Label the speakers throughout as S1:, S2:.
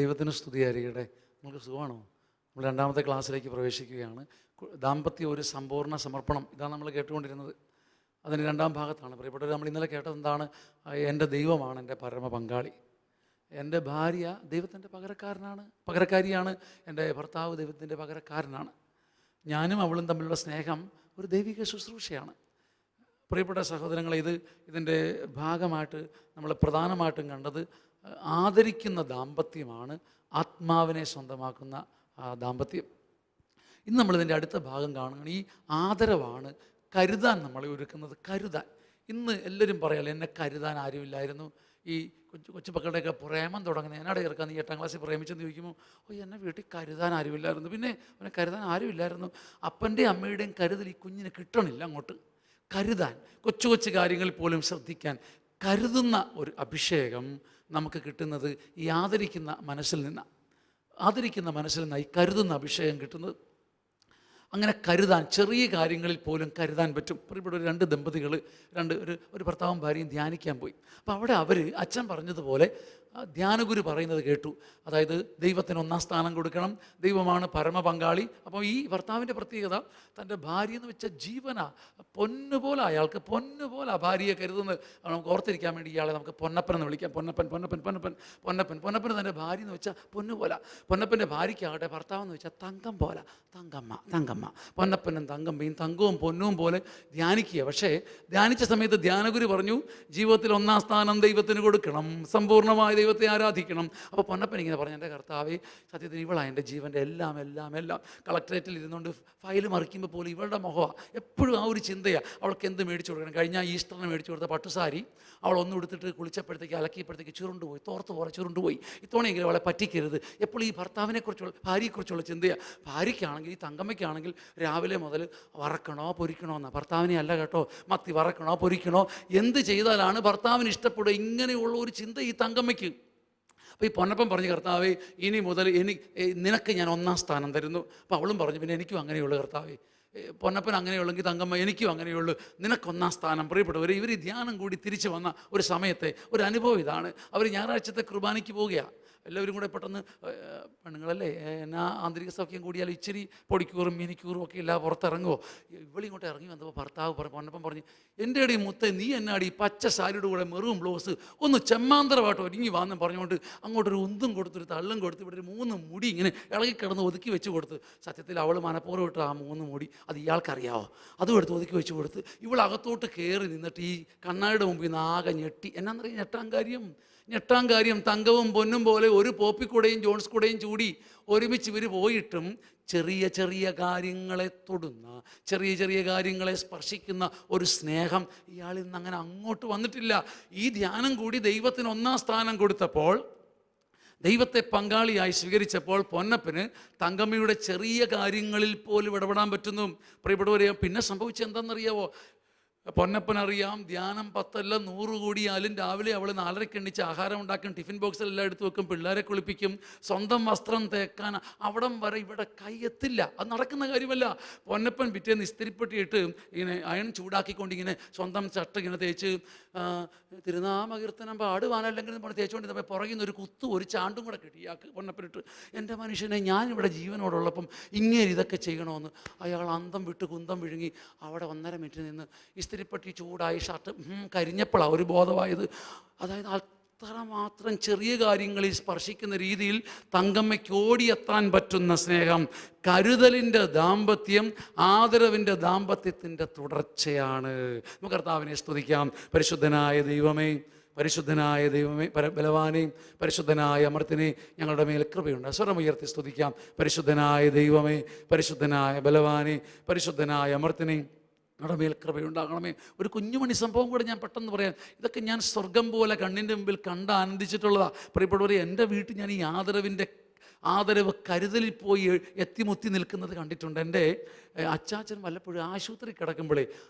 S1: ദൈവത്തിന് സ്തുതിയായിരിക്കട്ടെ. നിങ്ങൾക്ക് സുഖമാണോ? നമ്മൾ രണ്ടാമത്തെ ക്ലാസ്സിലേക്ക് പ്രവേശിക്കുകയാണ്. ദാമ്പത്യം ഒരു സമ്പൂർണ്ണ സമർപ്പണം, ഇതാണ് നമ്മൾ കേട്ടുകൊണ്ടിരുന്നത്. അതിന് രണ്ടാം ഭാഗത്താണ് പ്രിയപ്പെട്ടവർ. നമ്മൾ ഇന്നലെ കേട്ടത് എന്താണ്? എൻ്റെ ദൈവമാണ് എൻ്റെ പരമ പങ്കാളി. എൻ്റെ ഭാര്യ ദൈവത്തിൻ്റെ പകരക്കാരിയാണ്. എൻ്റെ ഭർത്താവ് ദൈവത്തിൻ്റെ പകരക്കാരനാണ്. ഞാനും അവളും തമ്മിലുള്ള സ്നേഹം ഒരു ദൈവിക ശുശ്രൂഷയാണ്. പ്രിയപ്പെട്ട സഹോദരങ്ങളെ, ഇതിൻ്റെ ഭാഗമായിട്ട് നമ്മൾ പ്രധാനമായിട്ടും കണ്ടത് ആദരിക്കുന്ന ദാമ്പത്യമാണ്, ആത്മാവിനെ സ്വന്തമാക്കുന്ന ദാമ്പത്യം. ഇന്ന് നമ്മളിതിൻ്റെ അടുത്ത ഭാഗം കാണുകയാണ്. ഈ ആദരവാണ് കരുതാൻ നമ്മളെ ഒരുക്കുന്നത്. കരുതാൻ. ഇന്ന് എല്ലാവരും പറയാമല്ലോ, എന്നെ കരുതാൻ ആരുമില്ലായിരുന്നു. ഈ കൊച്ചു മക്കളുടെയൊക്കെ പ്രേമം തുടങ്ങുന്നത്, എന്നാടെ ചേർക്കാൻ നീ 8ാം ക്ലാസ്സിൽ പ്രേമിച്ചെന്ന് ചോദിക്കുമ്പോൾ, എന്നെ വീട്ടിൽ കരുതാൻ ആരുമില്ലായിരുന്നു. പിന്നെ അവനെ കരുതാൻ ആരുമില്ലായിരുന്നു. അപ്പൻ്റെയും അമ്മയുടെയും കരുതൽ ഈ കുഞ്ഞിന് കിട്ടണില്ല. അങ്ങോട്ട് കരുതാൻ, കൊച്ചു കൊച്ചു കാര്യങ്ങളിൽ പോലും ശ്രദ്ധിക്കാൻ കരുതുന്ന ഒരു അഭിഷേകം നമുക്ക് കിട്ടുന്നത് ഈ ആദരിക്കുന്ന മനസ്സിൽ നിന്നാണ്. ആദരിക്കുന്ന മനസ്സിൽ നിന്നാണ് ഈ കരുതുന്ന അഭിഷേകം കിട്ടുന്നത്. അങ്ങനെ കരുതാൻ, ചെറിയ കാര്യങ്ങളിൽ പോലും കരുതാൻ പറ്റും. ഇവിടെ ഒരു 2 ദമ്പതികൾ, ഒരു ഭർത്താവും ഭാര്യയും ധ്യാനിക്കാൻ പോയി. അപ്പോൾ അവിടെ അച്ഛൻ പറഞ്ഞതുപോലെ ധ്യാനഗുരു പറയുന്നത് കേട്ടു. അതായത് ദൈവത്തിന് 1ാം സ്ഥാനം കൊടുക്കണം, ദൈവമാണ് പരമ പങ്കാളി. അപ്പോൾ ഈ ഭർത്താവിൻ്റെ പ്രത്യേകത, തൻ്റെ ഭാര്യ എന്ന് വെച്ച ജീവനാ, പൊന്നുപോലെ അയാൾക്ക് പൊന്നുപോലെ ഭാര്യയെ കരുതുന്നത്. നമുക്ക് ഓർത്തിരിക്കാൻ വേണ്ടി ഇയാളെ നമുക്ക് പൊന്നപ്പൻ എന്ന് വിളിക്കാം. പൊന്നപ്പന് തൻ്റെ ഭാര്യ എന്ന് വെച്ചാൽ പൊന്നുപോലെ. പൊന്നപ്പൻ്റെ ഭാര്യയ്ക്കാകട്ടെ ഭർത്താവെന്ന് വെച്ചാൽ തങ്കം പോലെ, തങ്കമ്മ. പൊന്നപ്പനും തങ്കമ്മയും തങ്കവും പൊന്നും പോലെ ധ്യാനിക്കുക. പക്ഷേ ധ്യാനിച്ച സമയത്ത് ധ്യാനഗുരു പറഞ്ഞു, ജീവിതത്തിൽ 1ാം സ്ഥാനം ദൈവത്തിന് കൊടുക്കണം, സമ്പൂർണ്ണമായ ദൈവത്തെ ആരാധിക്കണം. അപ്പോൾ പൊന്നപ്പൻ ഇങ്ങനെ പറഞ്ഞു, എൻ്റെ കർത്താവേ, സത്യത്തിൽ ഇവളാണ് എൻ്റെ ജീവൻ്റെ എല്ലാം. കളക്ടറേറ്റിൽ ഇരുന്നുകൊണ്ട് ഫയൽ മറിക്കുമ്പോൾ പോലും ഇവളുടെ മുഖമാണ് എപ്പോഴും ആ ഒരു ചിന്തയാണ്. അവൾക്ക് എന്ത് മേടിച്ചു കൊടുക്കണം? കഴിഞ്ഞ ഈസ്റ്ററിന് മേടിച്ചു കൊടുത്ത പട്ടുസാരി അവൾ ഒന്നും എടുത്തിട്ട് കുളിച്ചപ്പോഴത്തേക്ക് അലക്കിയപ്പോഴത്തേക്ക് ചുരുണ്ടുപോയി, തോർത്ത് പോലെ ചുരുണ്ടുപോയി. ഇത്തവണയെങ്കിലും അവളെ പറ്റിക്കരുത്. എപ്പോഴും ഈ ഭർത്താവിനെക്കുറിച്ചുള്ള, ഭാര്യയെക്കുറിച്ചുള്ള ചിന്തയാണ്. ഭാര്യയ്ക്കാണെങ്കിൽ, ഈ തങ്കമ്മയ്ക്കാണെങ്കിൽ രാവിലെ മുതൽ വറക്കണോ പൊരിക്കണോ എന്നാണ്. ഭർത്താവിനെ അല്ല കേട്ടോ, മത്തി വറക്കണോ പൊരിക്കണോ, എന്ത് ചെയ്താലാണ് ഭർത്താവിന് ഇഷ്ടപ്പെടുക, ഇങ്ങനെയുള്ള ഒരു ചിന്ത ഈ തങ്കമ്മയ്ക്ക്. അപ്പോൾ ഈ പൊന്നപ്പൻ പറഞ്ഞു, കർത്താവേ, ഇനി മുതൽ നിനക്ക് ഞാൻ 1ാം സ്ഥാനം തരുന്നു. അപ്പോൾ അവളും പറഞ്ഞു, പിന്നെ എനിക്കും അങ്ങനെയുള്ളൂ കർത്താവേ. പൊന്നപ്പൻ അങ്ങനെയുള്ളെങ്കിൽ തങ്കമ്മ എനിക്കും അങ്ങനെയുള്ളൂ, നിനക്ക് 1ാം സ്ഥാനം. പ്രിയപ്പെട്ടവർ, ഇവർ ധ്യാനം കൂടി തിരിച്ചു വന്ന ഒരു സമയത്തെ ഒരു അനുഭവം ഇതാണ്. അവർ ഞായറാഴ്ചത്തെ കുർബാനയ്ക്ക് പോവുകയാണ്. എല്ലാവരും കൂടെ പെട്ടെന്ന്, പെണ്ണുങ്ങളല്ലേ, എന്നാ ആന്തരിക സൗഖ്യം കൂടിയാലും ഇച്ചിരി പൊടിക്കൂറും മിനിക്കൂറും ഒക്കെ ഇല്ല, പുറത്തിറങ്ങുമോ? ഇവളിങ്ങോട്ട് ഇറങ്ങി വന്നപ്പോൾ ഭർത്താവ് പൊന്നപ്പൻ പറഞ്ഞു, എൻ്റെ അടി മുത്തേ, നീ എന്നാടി പച്ച സാരിയുടെ കൂടെ മെറൂൺ ബ്ലൗസ് ഒന്ന് ചെമ്മാന്തരമായിട്ട് ഒരുങ്ങി വാന്നും പറഞ്ഞുകൊണ്ട് അങ്ങോട്ടൊരു ഉന്തും കൊടുത്തൊരു തള്ളും കൊടുത്ത് ഇവിടെ ഒരു 3 മുടി ഇങ്ങനെ ഇളകിക്കിടന്ന് ഒതുക്കി വെച്ച് കൊടുത്ത്. സത്യത്തിൽ അവൾ മനഃപൂർവ്വം ഇട്ട് ആ 3 മുടി അത് ഇയാൾക്കറിയാവോ, അതും എടുത്ത് ഒതുക്കി വെച്ച് കൊടുത്ത്. ഇവളകത്തോട്ട് കയറി നിന്നിട്ട് ഈ കണ്ണാടിയുടെ മുമ്പിൽ നിന്ന് ആകെ ഞെട്ടി. എന്നാന്നറിയാം ഞെട്ടാൻ കാര്യം, തങ്കവും പൊന്നും പോലെ ഒരു പോപ്പിക്കൂടെയും ജോൺസ് കൂടെയും ചൂടി ഒരുമിച്ച് ഇവർ പോയിട്ടും ചെറിയ ചെറിയ കാര്യങ്ങളെ തൊടുന്ന, ചെറിയ കാര്യങ്ങളെ സ്പർശിക്കുന്ന ഒരു സ്നേഹം ഇയാളിൽ നിന്ന് അങ്ങനെ അങ്ങോട്ട് വന്നിട്ടില്ല. ഈ ധ്യാനം കൂടി ദൈവത്തിന് 1ാം സ്ഥാനം കൊടുത്തപ്പോൾ, ദൈവത്തെ പങ്കാളിയായി സ്വീകരിച്ചപ്പോൾ പൊന്നപ്പന് തങ്കമ്മയുടെ ചെറിയ കാര്യങ്ങളിൽ പോലും ഇടപെടാൻ പറ്റുന്നു. പ്രിയപ്പെട്ടവരെ, പിന്നെ സംഭവിച്ചത് എന്താണെന്നറിയാവോ? പൊന്നപ്പനറിയാം, ധ്യാനം 10 അല്ല 100 കൂടിയാലും രാവിലെ അവൾ 4:30 എണ്ണിച്ച് ആഹാരം ഉണ്ടാക്കും, ടിഫിൻ ബോക്സിലെല്ലാം എടുത്ത് വെക്കും, പിള്ളേരെ കുളിപ്പിക്കും, സ്വന്തം വസ്ത്രം തേക്കാൻ അവിടം വരെ ഇവിടെ കൈ എത്തില്ല. അത് നടക്കുന്ന കാര്യമല്ല. പൊന്നപ്പൻ പിറ്റേന്ന് ഇസ്തിരിപ്പെട്ടിയിട്ട് ഇങ്ങനെ അയൺ ചൂടാക്കിക്കൊണ്ട് ഇങ്ങനെ സ്വന്തം ചട്ട ഇങ്ങനെ തേച്ച് തിരുനാമകീർത്തനം പാടുവാനല്ലെങ്കിൽ നമ്മൾ തേച്ചുകൊണ്ടിരുന്നപ്പോൾ പുറകിൽ നിന്ന് ഒരു കുത്തും ഒരു ചാണ്ടും കൂടെ കിട്ടി ഇയാൾക്ക്. പൊന്നപ്പനിട്ട്, എൻ്റെ മനുഷ്യനെ, ഞാനിവിടെ ജീവനോടുള്ളപ്പം ഇങ്ങനെ ഇതൊക്കെ ചെയ്യണമെന്ന് അയാൾ അന്തം വിട്ട് കുന്തം വിഴുങ്ങി അവിടെ 1.5 മിനിറ്റ് നിന്ന് ഇസ്തിരിപ്പെട്ടി ചൂടായി ഷർട്ട് കരിഞ്ഞപ്പോഴാണ് ഒരു ബോധമായത്. അതായത് അത്രമാത്രം ചെറിയ കാര്യങ്ങളിൽ സ്പർശിക്കുന്ന രീതിയിൽ തങ്കമ്മയ്ക്ക് ഓടിയെത്താൻ പറ്റുന്ന സ്നേഹം, കരുതലിൻ്റെ ദാമ്പത്യം, ആദരവിൻ്റെ ദാമ്പത്യത്തിൻ്റെ തുടർച്ചയാണ്. നമുക്ക് കർത്താവിനെ സ്തുതിക്കാം. പരിശുദ്ധനായ ദൈവമേ, ബലവാനെയും പരിശുദ്ധനായ അമർത്തിനെ ഞങ്ങളുടെ മേൽ കൃപയുണ്ട്. സ്വരമുയർത്തി സ്തുതിക്കാം. പരിശുദ്ധനായ ദൈവമേ, പരിശുദ്ധനായ ബലവാനെ, പരിശുദ്ധനായ അമർത്തിനെ ഞങ്ങളുടെ മേൽ കൃപയുണ്ടാകണമേ. ഒരു കുഞ്ഞുമണി സംഭവം കൂടെ ഞാൻ പെട്ടെന്ന് പറയാം. ഇതൊക്കെ ഞാൻ സ്വർഗം പോലെ കണ്ണിൻ്റെ മുമ്പിൽ കണ്ട് ആനന്ദിച്ചിട്ടുള്ളതാണ്. പ്രിയപ്പെട്ടവരെ, എൻ്റെ വീട്ടിൽ ഞാൻ ഈ ആദരവ് കരുതലിൽ പോയി എത്തിമുത്തി നിൽക്കുന്നത് കണ്ടിട്ടുണ്ട്. എൻ്റെ അച്ചാച്ചൻ വല്ലപ്പോഴും ആശുപത്രി കിടക്കുമ്പോഴേ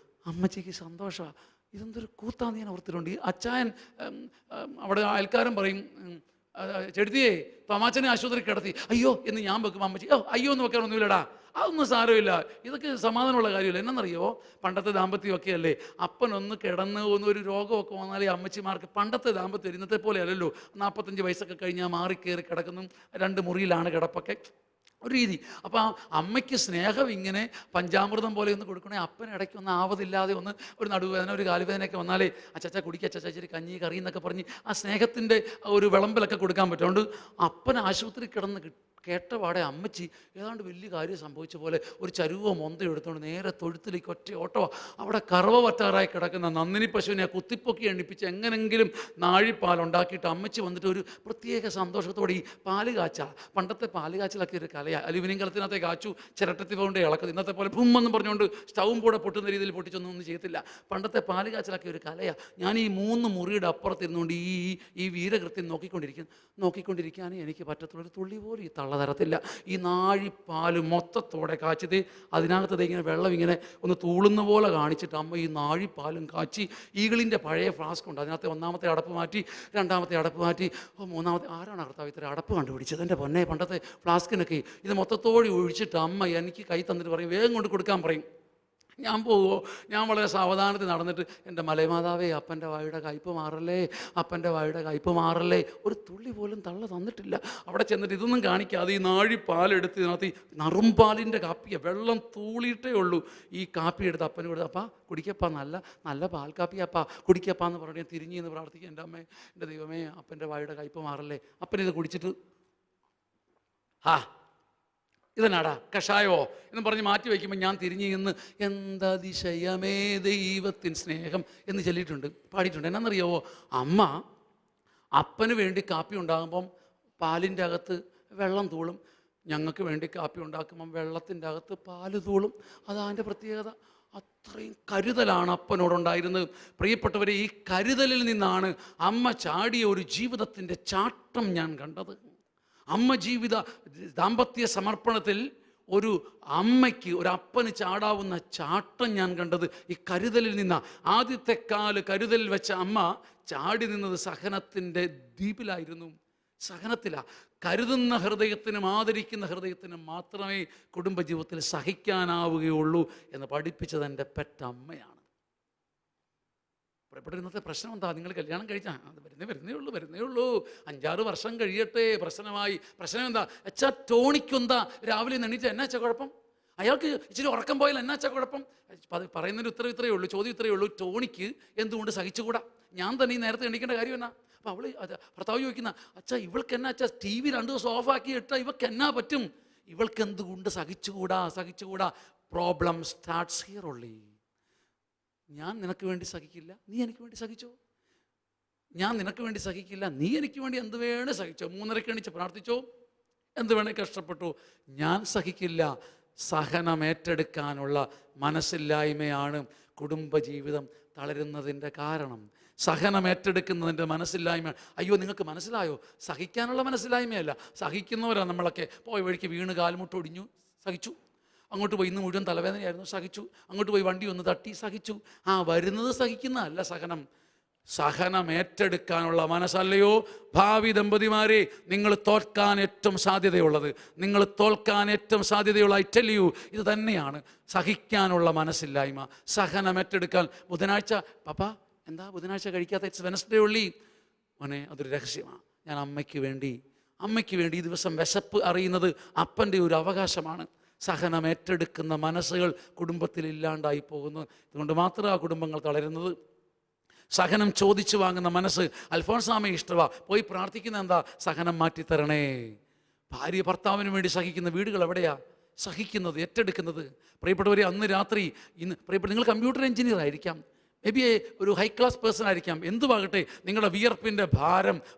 S1: അമ്മച്ചിക്ക് സന്തോഷമാണ്. ഇതെന്തൊരു കൂത്താന്ന് ഞാൻ ഓർത്തിട്ടുണ്ട്. ഈ അച്ചായൻ അവിടെ അയൽക്കാരൻ പറയും, ചെടുത്തിയേ തോമാച്ചനെ ആശുപത്രി കിടത്തി. അയ്യോ എന്ന് ഞാൻ വെക്കും. അമ്മച്ചി അയ്യോ എന്ന് വെക്കാനൊന്നുമില്ലടാ, അതൊന്നും സാരമില്ല, ഇതൊക്കെ സമാധാനമുള്ള കാര്യമില്ല. എന്നറിയോ, പണ്ടത്തെ ദാമ്പത്യമൊക്കെ അല്ലേ, അപ്പനൊന്ന് കിടന്ന് ഒരു രോഗമൊക്കെ വന്നാലേ അമ്മച്ചിമാർക്ക് പണ്ടത്തെ ദാമ്പത്യം ഇന്നത്തെ പോലെ അല്ലല്ലോ. 45 വയസ്സൊക്കെ കഴിഞ്ഞാൽ മാറിക്കയറി കിടക്കുന്നു, 2 മുറിയിലാണ് കിടപ്പൊക്കെ, ഒരു രീതി. അപ്പോൾ ആ അമ്മയ്ക്ക് സ്നേഹം ഇങ്ങനെ പഞ്ചാമൃതം പോലെ ഒന്ന് കൊടുക്കണേ, അപ്പൻ ഇടയ്ക്കൊന്ന് ആവതില്ലാതെ ഒന്ന് ഒരു നടുവേദന ഒരു കാലുവേദനയൊക്കെ വന്നാലേ അച്ചാച്ച കുടിക്കുക, അച്ചാച്ച ഇച്ചിരി കഞ്ഞി കറി എന്നൊക്കെ പറഞ്ഞ് ആ സ്നേഹത്തിൻ്റെ ഒരു വിളമ്പലൊക്കെ കൊടുക്കാൻ പറ്റും. അപ്പൻ ആശുപത്രി കിടന്ന് കേട്ടപാടെ അമ്മച്ചി ഏതാണ്ട് വലിയ കാര്യം സംഭവിച്ച പോലെ ഒരു ചരുവോ മൊന്തയോ എടുത്തുകൊണ്ട് നേരെ തൊഴുത്തിലേക്ക് ഒറ്റ ഓട്ടമോ. അവിടെ കറവ പറ്റാറായി കിടക്കുന്ന നന്ദിനി പശുവിനെ കുത്തിപ്പൊക്കി എണ്ണിപ്പിച്ച് എങ്ങനെങ്കിലും നാഴിപ്പാലുണ്ടാക്കിയിട്ട് അമ്മച്ചി വന്നിട്ട് ഒരു പ്രത്യേക സന്തോഷത്തോടെ ഈ പാല് കാച്ച, പണ്ടത്തെ പാല് കാച്ചിലൊക്കെ ഒരു കലയാണ്. അലുമിനിയം കലത്തിനകത്തെ കാച്ചു ചിരട്ടത്തി കൊണ്ട് ഇളക്കുന്നത്. ഇന്നത്തെ പോലെ ഭൂമെന്ന് പറഞ്ഞുകൊണ്ട് സ്റ്റൗവും കൂടെ പൊട്ടുന്ന രീതിയിൽ പൊട്ടിച്ചൊന്നും ചെയ്യത്തില്ല. പണ്ടത്തെ പാല് കാച്ചിലൊക്കെ ഒരു കലയാണ്. ഞാൻ ഈ 3 മുറിയുടെ അപ്പുറത്തിരുന്നുകൊണ്ട് ഈ വീരകൃത്യം നോക്കിക്കൊണ്ടിരിക്കാനേ എനിക്ക് പറ്റത്തുള്ളൂ. ഒരു തുള്ളി പോലും ഈ തരത്തില്ല. ഈ നാഴിപ്പാല് മൊത്തത്തോടെ കാച്ചിത് അതിനകത്തത് ഇങ്ങനെ വെള്ളം ഇങ്ങനെ ഒന്ന് തൂളുന്ന പോലെ കാണിച്ചിട്ട് അമ്മ ഈ നാഴിപ്പാലും കാച്ചി ഈഗിളിൻ്റെ പഴയ ഫ്ലാസ്ക് ഉണ്ട്, അതിനകത്ത് 1ാമത്തെ അടപ്പ് മാറ്റി, 2ാമത്തെ അടപ്പ് മാറ്റി, 3ാമത്തെ ആരാണ് കർത്താവ് ഇത്ര അടപ്പ് കണ്ടുപിടിച്ചത്? എൻ്റെ പൊന്നെ, പണ്ടത്തെ ഫ്ലാസ്കിനൊക്കെ ഇത് മൊത്തത്തോടെ ഒഴിച്ചിട്ട് അമ്മ എനിക്ക് കൈ തന്നിട്ട് പറയും, വേഗം കൊണ്ട് കൊടുക്കാൻ പറയും. ഞാൻ പോവുമോ? ഞാൻ വളരെ സാവധാനത്തിൽ നടന്നിട്ട്, എൻ്റെ മലയമാതാവേ അപ്പൻ്റെ വായുടെ കയ്പ് മാറല്ലേ, അപ്പൻ്റെ വായുടെ കയ്പ് മാറല്ലേ, ഒരു തുള്ളി പോലും തള്ള തന്നിട്ടില്ല. അവിടെ ചെന്നിട്ട് ഇതൊന്നും കാണിക്കാതെ ഈ നാഴിപ്പാലെടുത്ത് ഇതിനകത്ത് ഈ നറുംപാലിൻ്റെ കാപ്പിയ വെള്ളം തൂളിയിട്ടേ ഉള്ളൂ. ഈ കാപ്പി എടുത്ത് അപ്പന് കൊടുത്ത്, അപ്പാ കുടിക്കപ്പാ, നല്ല പാൽ കാപ്പിയപ്പാ കുടിക്കപ്പാന്ന് പറഞ്ഞ് തിരിഞ്ഞ് എന്ന് പ്രാർത്ഥിക്കുക. എൻ്റെ അമ്മേ, എൻ്റെ ദൈവമേ, അപ്പൻ്റെ വായുടെ കയ്പ് മാറല്ലേ. അപ്പനിത് കുടിച്ചിട്ട് ഇതെന്നാടാ കഷായോ എന്ന് പറഞ്ഞ് മാറ്റി വയ്ക്കുമ്പോൾ ഞാൻ തിരിഞ്ഞ് നിന്ന് എന്തതിശയമേ ദൈവത്തിൻ സ്നേഹം എന്ന് ചൊല്ലിയിട്ടുണ്ട്, പാടിയിട്ടുണ്ട്. എന്നാണെന്നറിയാവോ, അമ്മ അപ്പന് വേണ്ടി കാപ്പി ഉണ്ടാകുമ്പം പാലിൻ്റെ അകത്ത് വെള്ളം തൂളും, ഞങ്ങൾക്ക് വേണ്ടി കാപ്പി ഉണ്ടാക്കുമ്പം വെള്ളത്തിൻ്റെ അകത്ത് പാല് തൂളും. അതാൻ്റെ പ്രത്യേകത. അത്രയും കരുതലാണ് അപ്പനോടുണ്ടായിരുന്നത്. പ്രിയപ്പെട്ടവരെ, ഈ കരുതലിൽ നിന്നാണ് അമ്മ ചാടിയ ഒരു ജീവിതത്തിൻ്റെ ചാട്ടം ഞാൻ കണ്ടത്. അമ്മ ദാമ്പത്യ സമർപ്പണത്തിൽ ഒരു അമ്മയ്ക്ക് ഒരു അപ്പന് ചാടാവുന്ന ചാട്ടം ഞാൻ കണ്ടത് ഈ കരുതലിൽ നിന്നാണ്. ആദ്യത്തെ കരുതലിൽ വെച്ച അമ്മ ചാടി നിന്നത് സഹനത്തിൻ്റെ ദ്വീപിലായിരുന്നു. സഹനത്തിലാണ്. കരുതുന്ന ഹൃദയത്തിനും ആദരിക്കുന്ന ഹൃദയത്തിനും മാത്രമേ കുടുംബജീവിതത്തിൽ സഹിക്കാനാവുകയുള്ളൂ എന്ന് പഠിപ്പിച്ചത് എൻ്റെ പെറ്റമ്മയാണ്. പുറപ്പെട്ട ഇന്നത്തെ പ്രശ്നം എന്താ? നിങ്ങൾ കല്യാണം കഴിച്ചാൽ അത് വരുന്നേ ഉള്ളൂ 5-6 വർഷം കഴിയട്ടെ, പ്രശ്നം എന്താ? അച്ഛാ ടോണിക്കെന്താ രാവിലെ എണീറ്റ് എന്നാച്ചാ കുഴപ്പം? അയാൾക്ക് ഇച്ചിരി ഉറക്കം പോയാൽ എന്നാച്ചാ കുഴപ്പം? പറയുന്നതിന് ഇത്രയേ ഉള്ളൂ, ചോദ്യം ഇത്രയേ ഉള്ളൂ, ടോണിക്ക് എന്തുകൊണ്ട് സഹിച്ചുകൂടാ? ഞാൻ തന്നെ ഈ നേരത്തെ എണീക്കേണ്ട കാര്യം എന്നാ? അപ്പോൾ അവൾ ഭർത്താവ് ചോദിക്കുന്ന, അച്ഛാ ഇവൾക്ക് എന്നാ അച്ഛാ TV 2 ദിവസം ഓഫാക്കി ഇട്ടാൽ ഇവൾക്ക് എന്നാ പറ്റും? ഇവൾക്ക് എന്തുകൊണ്ട് സഹിച്ചുകൂടാ? Problem starts here only. ഞാൻ നിനക്ക് വേണ്ടി സഹിക്കില്ല, നീ എനിക്ക് വേണ്ടി സഹിച്ചോ. ഞാൻ നിനക്ക് വേണ്ടി സഹിക്കില്ല, നീ എനിക്ക് വേണ്ടി എന്ത് വേണേ സഹിച്ചോ. 3:30 എണീച്ച് പ്രാർത്ഥിച്ചോ, എന്ത് വേണേ കഷ്ടപ്പെട്ടു. ഞാൻ സഹിക്കില്ല. സഹനം ഏറ്റെടുക്കാനുള്ള മനസ്സില്ലായ്മയാണ് കുടുംബജീവിതം തളരുന്നതിൻ്റെ കാരണം. സഹനം ഏറ്റെടുക്കുന്നതിൻ്റെ മനസ്സില്ലായ്മ. അയ്യോ, നിങ്ങൾക്ക് മനസ്സിലായോ? സഹിക്കാനുള്ള മനസ്സില്ലായ്മയല്ല, സഹിക്കുന്നവരാണ് നമ്മളൊക്കെ. പോയ വഴിക്ക് വീണ് കാൽമുട്ടൊടിഞ്ഞു, സഹിച്ചു. അങ്ങോട്ട് പോയി ഇന്ന് മുഴുവൻ തലവേദനയായിരുന്നു, സഹിച്ചു. അങ്ങോട്ട് പോയി വണ്ടി ഒന്ന് തട്ടി, സഹിച്ചു. വരുന്നത് സഹിക്കുന്നതല്ല സഹനം ഏറ്റെടുക്കാനുള്ള മനസ്സല്ലയോ ഭാവി ദമ്പതിമാരെ നിങ്ങൾ തോൽക്കാൻ ഏറ്റവും സാധ്യതയുള്ള ഐ ടെൽ യു ഇത് തന്നെയാണ്, സഹിക്കാനുള്ള മനസ്സില്ലായ്മ. സഹനം ഏറ്റെടുക്കാൻ. ബുധനാഴ്ച പപ്പ എന്താ ബുധനാഴ്ച കഴിക്കാത്ത? ഇറ്റ്സ് വെനസ്ഡേ ഉള്ളി. മോനെ, അതൊരു രഹസ്യമാണ്. ഞാൻ അമ്മയ്ക്ക് വേണ്ടി ഈ ദിവസം വിശപ്പ് അറിയുന്നത് അപ്പൻ്റെ ഒരു അവകാശമാണ്. സഹനം ഏറ്റെടുക്കുന്ന മനസ്സുകൾ കുടുംബത്തിൽ ഇല്ലാണ്ടായി പോകുന്നു. ഇതുകൊണ്ട് മാത്രമാണ് കുടുംബങ്ങൾ തളരുന്നത്. സഹനം ചോദിച്ചു വാങ്ങുന്ന മനസ്സ്. അൽഫോൺസാമ ഇഷ്ടവാ പോയി പ്രാർത്ഥിക്കുന്ന എന്താ? സഹനം മാറ്റിത്തരണേ. ഭാര്യ ഭർത്താവിന് വേണ്ടി സഹിക്കുന്ന വീടുകൾ എവിടെയാ സഹിക്കുന്നത്, ഏറ്റെടുക്കുന്നത്? പ്രിയപ്പെട്ടവരെ, അന്ന് രാത്രി നിങ്ങൾ കമ്പ്യൂട്ടർ എഞ്ചിനീയർ ആയിരിക്കാം, മേ ബി ഒരു ഹൈ ക്ലാസ് പേഴ്സൺ ആയിരിക്കാം, എന്തുവാകട്ടെ, നിങ്ങളുടെ വിയർപ്പിൻ്റെ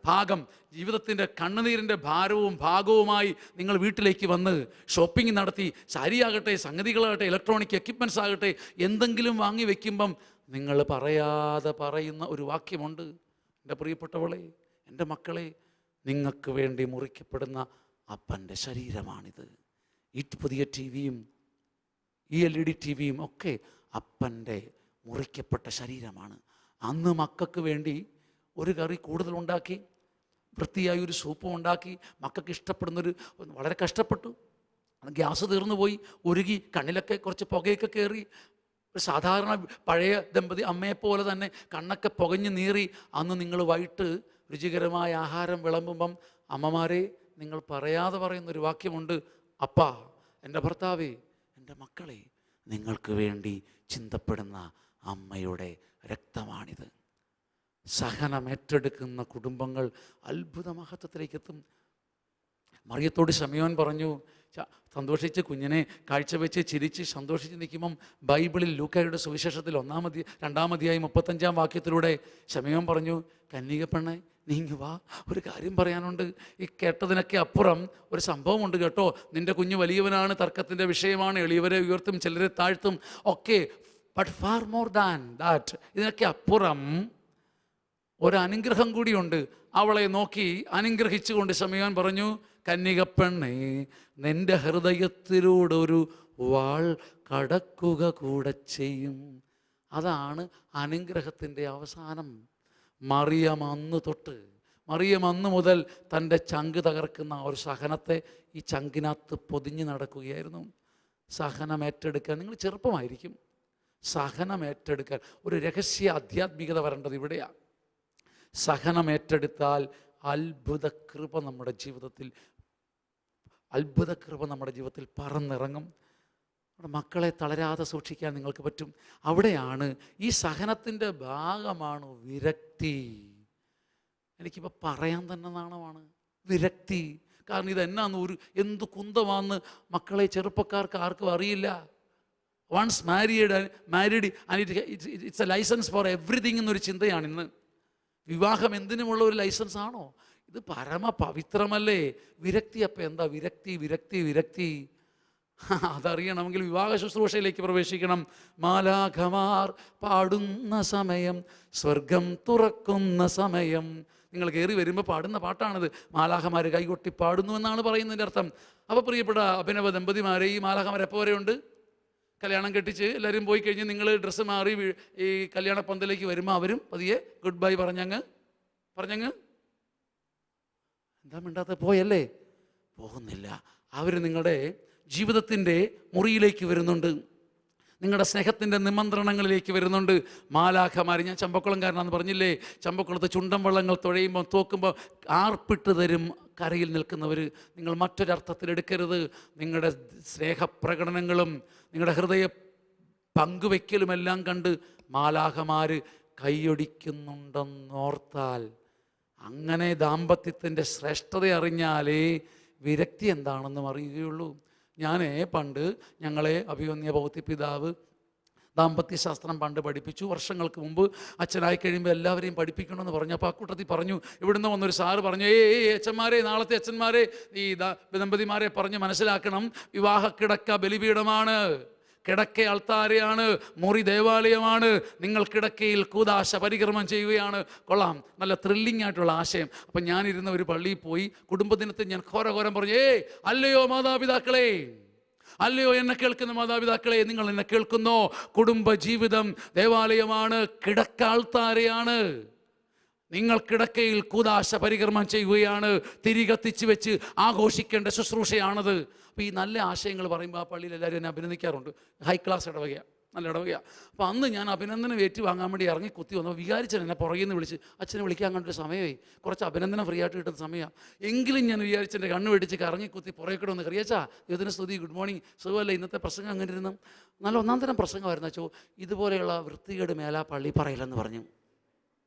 S1: ഭാഗം ജീവിതത്തിൻ്റെ കണ്ണുനീരിൻ്റെ ഭാരവും ഭാഗവുമായി നിങ്ങൾ വീട്ടിലേക്ക് വന്ന് ഷോപ്പിംഗ് നടത്തി, സാരിയാകട്ടെ, സംഗതികളാകട്ടെ, ഇലക്ട്രോണിക് എക്യുപ്മെൻറ്റ്സ് ആകട്ടെ, എന്തെങ്കിലും വാങ്ങി വയ്ക്കുമ്പം നിങ്ങൾ പറയാതെ പറയുന്ന ഒരു വാക്യമുണ്ട്. എൻ്റെ പ്രിയപ്പെട്ടവളെ, എൻ്റെ മക്കളെ, നിങ്ങൾക്ക് വേണ്ടി മുറിക്കപ്പെടുന്ന അപ്പൻ്റെ ശരീരമാണിത്. ഈ പുതിയ ടിവിയും ഈ LED ടിവിയും ഒക്കെ അപ്പൻ്റെ മുറിക്കപ്പെട്ട ശരീരമാണ്. അന്ന് മക്കൾക്ക് വേണ്ടി ഒരു കറി കൂടുതലുണ്ടാക്കി, വൃത്തിയായി ഒരു സൂപ്പും ഉണ്ടാക്കി മക്കൾക്ക് ഇഷ്ടപ്പെടുന്നൊരു വളരെ കഷ്ടപ്പെട്ടു. ഗ്യാസ് തീർന്നു പോയി, ഉരുകി, കണ്ണിലൊക്കെ കുറച്ച് പുകയൊക്കെ കയറി. ഒരു സാധാരണ പഴയ ദമ്പതി അമ്മയെപ്പോലെ തന്നെ കണ്ണൊക്കെ പുകഞ്ഞ് നീറി. അന്ന് നിങ്ങൾ വൈകിട്ട് രുചികരമായ ആഹാരം വിളമ്പുമ്പം അമ്മമാരെ നിങ്ങൾ പറയാതെ പറയുന്നൊരു വാക്യമുണ്ട്, അപ്പാ, എൻ്റെ ഭർത്താവേ, എൻ്റെ മക്കളെ, നിങ്ങൾക്ക് വേണ്ടി ചിന്തപ്പെടുന്ന അമ്മയുടെ രക്തമാണിത്. സഹനം ഏറ്റെടുക്കുന്ന കുടുംബങ്ങൾ അത്ഭുത മഹത്വത്തിലേക്ക് എത്തും. മറിയത്തോട് ശമയോൻ പറഞ്ഞു, സന്തോഷിച്ച് കുഞ്ഞിനെ കാഴ്ചവെച്ച് ചിരിച്ച് സന്തോഷിച്ച് നിൽക്കുമ്പം ബൈബിളിൽ ലൂക്കായുടെ സുവിശേഷത്തിൽ 2-ാം അധ്യായം 35-ാം വാക്യത്തിലൂടെ ശമയോൻ പറഞ്ഞു, കന്യക പെണ്ണെ, നീങ്ങി വാ, ഒരു കാര്യം പറയാനുണ്ട്. ഈ കേട്ടതിനൊക്കെ അപ്പുറം ഒരു സംഭവമുണ്ട് കേട്ടോ. നിൻ്റെ കുഞ്ഞ് വലിയവനാണ്, തർക്കത്തിൻ്റെ വിഷയമാണ്, എളിയവരെ ഉയർത്തും ചിലരെ താഴ്ത്തും ഒക്കെ. But far more than that, ഇതിനൊക്കെ അപ്പുറം ഒരനുഗ്രഹം കൂടിയുണ്ട്. അവളെ നോക്കി അനുഗ്രഹിച്ചുകൊണ്ട് ശമയോൻ പറഞ്ഞു, കന്യകപ്പെണ്ണേ, നിൻ്റെ ഹൃദയത്തിലൂടെ ഒരു വാൾ കടക്കുക കൂടെ ചെയ്യും. അതാണ് അനുഗ്രഹത്തിൻ്റെ അവസാനം. മറിയം അന്ന് മുതൽ തൻ്റെ ചങ്ക് തകർക്കുന്ന ഒരു സഹനത്തെ ഈ ചങ്കിനകത്ത് പൊതിഞ്ഞ് നടക്കുകയായിരുന്നു. സഹനം ഏറ്റെടുക്കാൻ നിങ്ങൾ ചെറുപ്പമായിരിക്കും. സഹനം ഏറ്റെടുക്കാൻ ഒരു രഹസ്യ ആധ്യാത്മികത വരേണ്ടത് ഇവിടെയാണ്. സഹനം ഏറ്റെടുത്താൽ അത്ഭുത കൃപ നമ്മുടെ ജീവിതത്തിൽ പറന്നിറങ്ങും. നമ്മുടെ മക്കളെ തളരാതെ സൂക്ഷിക്കാൻ നിങ്ങൾക്ക് പറ്റും. അവിടെയാണ് ഈ സഹനത്തിൻ്റെ ഭാഗമാണ് വിരക്തി. എനിക്കിപ്പോൾ പറയാൻ തന്നെ നാണമാണ് വിരക്തി. കാരണം ഇതെന്നാന്ന് എന്ത് കുന്തമാണെന്ന് മക്കളെ ചെറുപ്പക്കാർക്ക് ആർക്കും അറിയില്ല. Once married and it's a licence for everything എന്നൊരു ചിന്തയാണ് ഇന്ന്. വിവാഹം എന്തിനുമുള്ള ഒരു ലൈസൻസ് ആണോ? ഇത് പരമ പവിത്രമല്ലേ? വിരക്തി. അപ്പം എന്താ വിരക്തി? അതറിയണമെങ്കിൽ വിവാഹ ശുശ്രൂഷയിലേക്ക് പ്രവേശിക്കണം. മാലാഖമാർ പാടുന്ന സമയം, സ്വർഗം തുറക്കുന്ന സമയം. നിങ്ങൾ കയറി വരുമ്പോൾ പാടുന്ന പാട്ടാണിത്. മാലാഖമാർ കൈകൊട്ടി പാടുന്നു എന്നാണ് പറയുന്നതിൻ്റെ അർത്ഥം. അപ്പോൾ പ്രിയപ്പെട്ട അഭിനവ ദമ്പതിമാരെ, ഈ മാലാഖമാർ എപ്പോൾ വരെ ഉണ്ട്? കല്യാണം കെട്ടിച്ച് എല്ലാവരും പോയി കഴിഞ്ഞ് നിങ്ങൾ ഡ്രസ്സ് മാറി ഈ കല്യാണ പന്തലേക്ക് വരുമ്പോൾ അവരും പതിയെ ഗുഡ് ബൈ പറഞ്ഞങ്ങ് എന്താ മിണ്ടാത്ത പോയല്ലേ? പോകുന്നില്ല. അവർ നിങ്ങളുടെ ജീവിതത്തിൻ്റെ മുറിയിലേക്ക് വരുന്നുണ്ട്, നിങ്ങളുടെ സ്നേഹത്തിൻ്റെ നിമന്ത്രണങ്ങളിലേക്ക് വരുന്നുണ്ട്. മാലാഖമാർ, ഞാൻ ചമ്പക്കുളംകാരനാണെന്ന് പറഞ്ഞില്ലേ, ചമ്പക്കുളത്ത് ചുണ്ടൻ വള്ളങ്ങൾ തുഴയുമ്പോൾ തോക്കുമ്പോൾ ആർപ്പിട്ട് തരും കരയിൽ നിൽക്കുന്നവർ. നിങ്ങൾ മറ്റൊരർത്ഥത്തിലെടുക്കരുത്. നിങ്ങളുടെ സ്നേഹപ്രകടനങ്ങളും നിങ്ങളുടെ ഹൃദയ പങ്കുവയ്ക്കലുമെല്ലാം കണ്ട് മാലാഖമാർ കൈയൊടിക്കുന്നുണ്ടെന്നോർത്താൽ, അങ്ങനെ ദാമ്പത്യത്തിൻ്റെ ശ്രേഷ്ഠത അറിഞ്ഞാലേ വിരക്തി എന്താണെന്നും അറിയുകയുള്ളൂ. പണ്ട് ഞങ്ങളെ അഭിമന്യ പൗത്യ ദാമ്പത്യശാസ്ത്രം പണ്ട് പഠിപ്പിച്ചു. വർഷങ്ങൾക്ക് മുമ്പ് അച്ഛനായി കഴിയുമ്പോൾ എല്ലാവരെയും പഠിപ്പിക്കണമെന്ന് പറഞ്ഞു. അപ്പോൾ ആ കൂട്ടത്തിൽ പറഞ്ഞു, ഇവിടുന്ന് വന്നൊരു സാറ് പറഞ്ഞു, അച്ഛന്മാരെ, നാളത്തെ അച്ഛന്മാരെ, ഈ ദമ്പതിമാരെ പറഞ്ഞ് മനസ്സിലാക്കണം, വിവാഹക്കിടക്ക ബലിപീഠമാണ്, കിടക്ക അൾത്താരയാണ്, മുറി ദേവാലയമാണ്. നിങ്ങൾ കിടക്കയിൽ കൂദാശ പരിക്രമം ചെയ്യുകയാണ്. കൊള്ളാം, നല്ല ത്രില്ലിംഗ് ആയിട്ടുള്ള ആശയം. അപ്പം ഞാനിരുന്ന ഒരു പള്ളിയിൽ പോയി കുടുംബദിനത്തിൽ ഞാൻ ഘോരം പറഞ്ഞു, അല്ലയോ മാതാപിതാക്കളെ, അല്ലയോ എന്നെ കേൾക്കുന്ന മാതാപിതാക്കളെ, നിങ്ങൾ എന്നെ കേൾക്കുന്നോ? കുടുംബ ജീവിതം ദേവാലയമാണ്, കിടക്ക അൾത്താരയാണ്. നിങ്ങൾ കിടക്കയിൽ കൂദാശ പരിക്രമം ചെയ്യുകയാണ്, തിരി കത്തിച്ച് വെച്ച് ആഘോഷിക്കേണ്ട ശുശ്രൂഷയാണത്. അപ്പോൾ ഈ നല്ല ആശയങ്ങൾ പറയുമ്പോൾ ആ പള്ളിയിൽ എല്ലാവരും എന്നെ അഭിനന്ദിക്കാറുണ്ട്. ഹൈ ക്ലാസ് ഇടവകയാണ്, നല്ല ഇടവകയാണ്. അപ്പോൾ അന്ന് ഞാൻ അഭിനന്ദനം വാങ്ങാൻ വേണ്ടി ഇറങ്ങി കുത്തി വന്നു. വിചാരിച്ചൻ എന്നെ പുറകിൽ നിന്ന് വിളിച്ച്, അച്ഛനെ വിളിക്കാൻ കണ്ടൊരു സമയമേ, കുറച്ച് അഭിനന്ദനം ഫ്രീ ആയിട്ട് കിട്ടുന്ന സമയമാണ്. എങ്കിലും ഞാൻ വിചാരിച്ചെൻ്റെ കണ്ണ് വെടിച്ച് കറങ്ങി കുത്തി പുറകെ കൂടെ ഒന്ന് കറിയാച്ചാ, ദൈവത്തിന് സ്തുതി, ഗുഡ് മോർണിംഗ്, സുഖമല്ലേ? ഇന്നത്തെ പ്രസംഗം അങ്ങനെ ഇരുന്നു, നല്ല ഒന്നാം തരം പ്രസംഗമായിരുന്നു. അച്ചോ, ഇതുപോലെയുള്ള വൃത്തികേട് മേലാ പള്ളി പറയില്ലെന്ന് പറഞ്ഞു.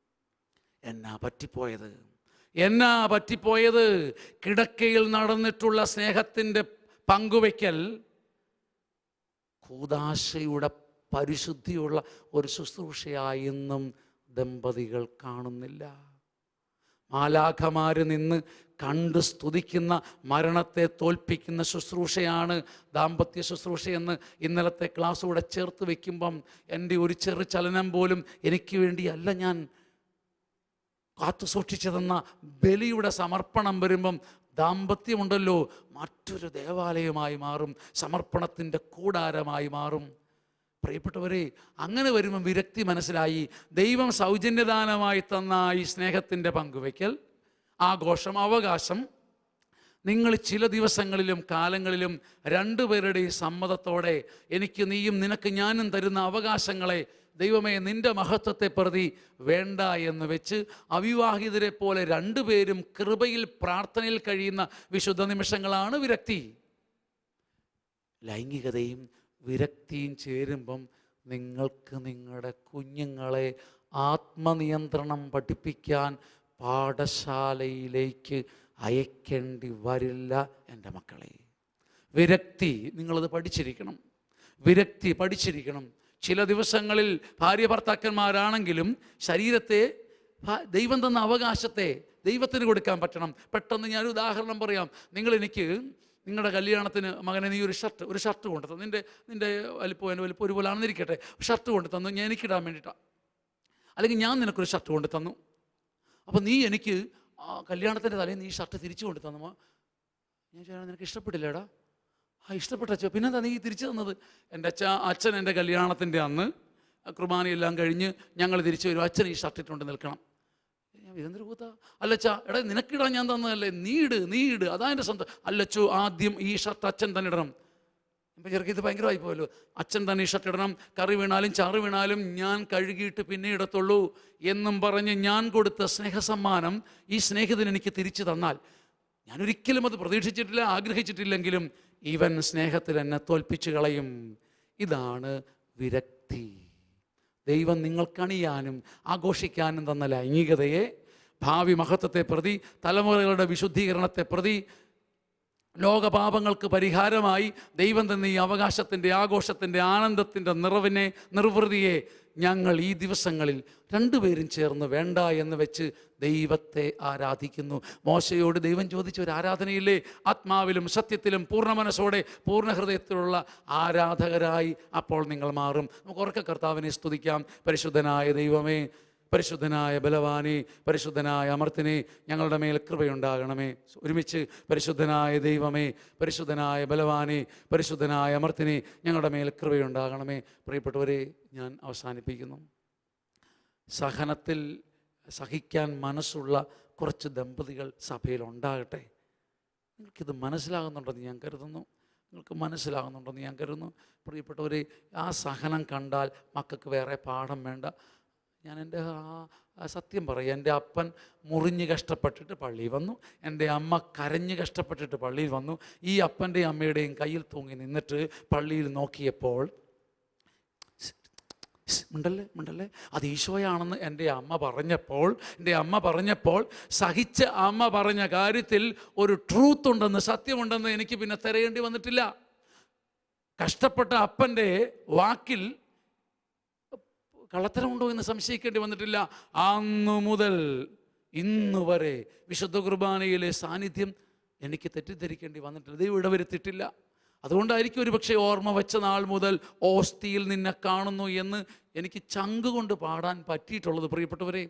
S1: എന്നാ പറ്റിപ്പോയത്? കിടക്കയിൽ നടന്നിട്ടുള്ള സ്നേഹത്തിൻ്റെ പങ്കുവയ്ക്കൽ കൂദാശയുടെ പരിശുദ്ധിയുള്ള ഒരു ശുശ്രൂഷയായെന്നും ദമ്പതികൾ കാണുന്നില്ല. മാലാഖമാര് നിന്ന് കണ്ട് സ്തുതിക്കുന്ന, മരണത്തെ തോൽപ്പിക്കുന്ന ശുശ്രൂഷയാണ് ദാമ്പത്യ ശുശ്രൂഷയെന്ന് ഇന്നലത്തെ ക്ലാസ്സൂടെ ചേർത്ത് വയ്ക്കുമ്പം എൻ്റെ ഒരു ചെറു ചലനം പോലും എനിക്ക് വേണ്ടിയല്ല ഞാൻ കാത്തു സൂക്ഷിച്ചതെന്ന ബലിയുടെ സമർപ്പണം വരുമ്പം ദാമ്പത്യമുണ്ടല്ലോ മറ്റൊരു ദേവാലയമായി മാറും, സമർപ്പണത്തിൻ്റെ കൂടാരമായി മാറും. പ്രിയപ്പെട്ടവരെ, അങ്ങനെ വരുമ്പം വിരക്തി മനസ്സിലായി. ദൈവം സൗജന്യദാനമായി തന്ന ഈ സ്നേഹത്തിൻ്റെ പങ്കുവയ്ക്കൽ, ആഘോഷം, അവകാശം. നിങ്ങൾ ചില ദിവസങ്ങളിലും കാലങ്ങളിലും രണ്ടുപേരുടെയും സമ്മതത്തോടെ എനിക്ക് നീയും നിനക്ക് ഞാനും തരുന്ന അവകാശങ്ങളെ ദൈവമേ നിൻ്റെ മഹത്വത്തെ പ്രതി വേണ്ട എന്ന് വെച്ച് അവിവാഹിതരെ പോലെ രണ്ടുപേരും കൃപയിൽ പ്രാർത്ഥനയിൽ കഴിയുന്ന വിശുദ്ധ നിമിഷങ്ങളാണ് വിരക്തി. ലൈംഗികതയും വിരക്തിയും ചേരുമ്പം നിങ്ങൾക്ക് നിങ്ങളുടെ കുഞ്ഞുങ്ങളെ ആത്മനിയന്ത്രണം പഠിപ്പിക്കാൻ പാഠശാലയിലേക്ക് അയക്കേണ്ടി വരില്ല എൻ്റെ മക്കളെ. വിരക്തി നിങ്ങളത് പഠിച്ചിരിക്കണം, വിരക്തി പഠിച്ചിരിക്കണം. ചില ദിവസങ്ങളിൽ ഭാര്യ ഭർത്താക്കന്മാരാണെങ്കിലും ശരീരത്തെ, ദൈവം തന്ന അവകാശത്തെ ദൈവത്തിന് കൊടുക്കാൻ പറ്റണം. പെട്ടെന്ന് ഞാനൊരു ഉദാഹരണം പറയാം. നിങ്ങളുടെ കല്യാണത്തിന് മകനെ നീ ഒരു ഷർട്ട് കൊണ്ടു തന്നു, നിൻ്റെ വലിപ്പം എൻ്റെ വലിപ്പം ഒരുപോലെ ആണെന്നിരിക്കട്ടെ, ഷർട്ട് കൊണ്ടു തന്നു ഞാൻ എനിക്കിടാൻ വേണ്ടിയിട്ടാണ്. അല്ലെങ്കിൽ ഞാൻ നിനക്കൊരു ഷർട്ട് കൊണ്ടു തന്നു. അപ്പോൾ നീ എനിക്ക് കല്യാണത്തിൻ്റെ തലേന്ന് നീ ഷർട്ട് തിരിച്ചു കൊണ്ടു തന്നമ്മോ. ഞാൻ ചോദിച്ചാൽ നിനക്ക് ഇഷ്ടപ്പെട്ടില്ലേടാ? ഇഷ്ടപ്പെട്ട അച്ഛോ. പിന്നെന്താ നീ തിരിച്ചു തന്നത്? എൻ്റെ അച്ഛൻ എൻ്റെ കല്യാണത്തിൻ്റെ അന്ന് കുർബാനയെല്ലാം കഴിഞ്ഞ് ഞങ്ങൾ തിരിച്ചു വരും, അച്ഛൻ ഈ ഷർട്ട് ഇട്ടുകൊണ്ട് നിൽക്കണം. ഇതെന്തൊരു കൂത്താ? അല്ലച്ചാ, എടാ നിനക്കിടാൻ ഞാൻ തന്നതല്ലേ, നീ ഇട് അതാ എൻ്റെ സ്വന്തം. അല്ലച്ചോ, ആദ്യം ഈ ഷർട്ട് അച്ഛൻ തന്നെ ഇടണം. ഇപ്പം ചെറുക്കി ഇത് ഭയങ്കരമായി പോയല്ലോ. അച്ഛൻ തന്നെ ഈ ഷർട്ട് ഇടണം, കറി വീണാലും ചാറ് വീണാലും ഞാൻ കഴുകിയിട്ട് പിന്നെ ഇടത്തുള്ളൂ എന്നും പറഞ്ഞ് ഞാൻ കൊടുത്ത സ്നേഹസമ്മാനം ഈ സ്നേഹിതൻ എനിക്ക് തിരിച്ചു തന്നാൽ ഞാനൊരിക്കലും അത് പ്രതീക്ഷിച്ചിട്ടില്ല, ആഗ്രഹിച്ചിട്ടില്ലെങ്കിലും ഇവൻ സ്നേഹത്തിൽ എന്നെ തോൽപ്പിച്ചു കളയും. ഇതാണ് വിരക്തി. ദൈവം നിങ്ങൾക്കണിയാനും ആഘോഷിക്കാനും തന്ന ലൈംഗികതയെ ഭാവി മഹത്വത്തെ പ്രതി, തലമുറകളുടെ വിശുദ്ധീകരണത്തെ പ്രതി, ലോകപാപങ്ങൾക്ക് പരിഹാരമായി ദൈവം തന്നെ ഈ അവകാശത്തിൻ്റെ, ആഘോഷത്തിൻ്റെ, ആനന്ദത്തിൻ്റെ നിർവൃതിയെ ഞങ്ങൾ ഈ ദിവസങ്ങളിൽ രണ്ടുപേരും ചേർന്ന് വേണ്ട എന്ന് വെച്ച് ദൈവത്തെ ആരാധിക്കുന്നു. മോശയോട് ദൈവം ചോദിച്ച ഒരു ആരാധനയില്ലേ? ആത്മാവിലും സത്യത്തിലും പൂർണ്ണ മനസ്സോടെ പൂർണ്ണ ഹൃദയത്തിലുള്ള ആരാധകരായി അപ്പോൾ നിങ്ങൾ മാറും. നമുക്ക് ഉറക്കെ കർത്താവിനെ സ്തുതിക്കാം. പരിശുദ്ധനായ ദൈവമേ, പരിശുദ്ധനായ ബലവാനെ, പരിശുദ്ധനായ അമർത്തിനെ, ഞങ്ങളുടെ മേൽ കൃപയുണ്ടാകണമേ. ഒരുമിച്ച് പരിശുദ്ധനായ ദൈവമേ, പരിശുദ്ധനായ ബലവാനെ, പരിശുദ്ധനായ അമർത്തിനെ, ഞങ്ങളുടെ മേൽ കൃപയുണ്ടാകണമേ. പ്രിയപ്പെട്ടവരെ, ഞാൻ അവസാനിപ്പിക്കുന്നു. സഹിക്കാൻ മനസ്സുള്ള കുറച്ച് ദമ്പതികൾ സഭയിൽ ഉണ്ടാകട്ടെ. നിങ്ങൾക്കിത് മനസ്സിലാകുന്നുണ്ടെന്ന് ഞാൻ കരുതുന്നു. പ്രിയപ്പെട്ടവരെ, ആ സഹനം കണ്ടാൽ മക്കൾക്ക് വേറെ പാഠം വേണ്ട. ഞാൻ എൻ്റെ സത്യം പറയാം, എൻ്റെ അപ്പൻ മുറിഞ്ഞ് കഷ്ടപ്പെട്ടിട്ട് പള്ളിയിൽ വന്നു, എൻ്റെ അമ്മ കരഞ്ഞ് കഷ്ടപ്പെട്ടിട്ട് പള്ളിയിൽ വന്നു. ഈ അപ്പൻ്റെയും അമ്മയുടെയും കയ്യിൽ തൂങ്ങി നിന്നിട്ട് പള്ളിയിൽ നോക്കിയപ്പോൾ മിണ്ടല്ലേ അത് ഈശോയാണെന്ന് എൻ്റെ അമ്മ പറഞ്ഞപ്പോൾ സഹിച്ച അമ്മ പറഞ്ഞ കാര്യത്തിൽ ഒരു ട്രൂത്ത് ഉണ്ടെന്ന്, സത്യമുണ്ടെന്ന് എനിക്ക് പിന്നെ തിരയേണ്ടി വന്നിട്ടില്ല. കഷ്ടപ്പെട്ട അപ്പൻ്റെ വാക്കിൽ കള്ളത്തരമുണ്ടോ എന്ന് സംശയിക്കേണ്ടി വന്നിട്ടില്ല. അന്നു മുതൽ ഇന്നു വരെ വിശുദ്ധ കുർബാനയിലെ സാന്നിധ്യം എനിക്ക് തെറ്റിദ്ധരിക്കേണ്ടി വന്നിട്ടില്ല. ദൈവം ഇടവരുത്തിയിട്ടില്ല. അതുകൊണ്ടായിരിക്കും ഒരു പക്ഷേ ഓർമ്മ വെച്ച നാൾ മുതൽ ഓസ്തിയിൽ നിന്നെ കാണുന്നു എന്ന് എനിക്ക് ചങ്ക് കൊണ്ട് പാടാൻ പറ്റിയിട്ടുള്ളത്. പ്രിയപ്പെട്ടവരെ,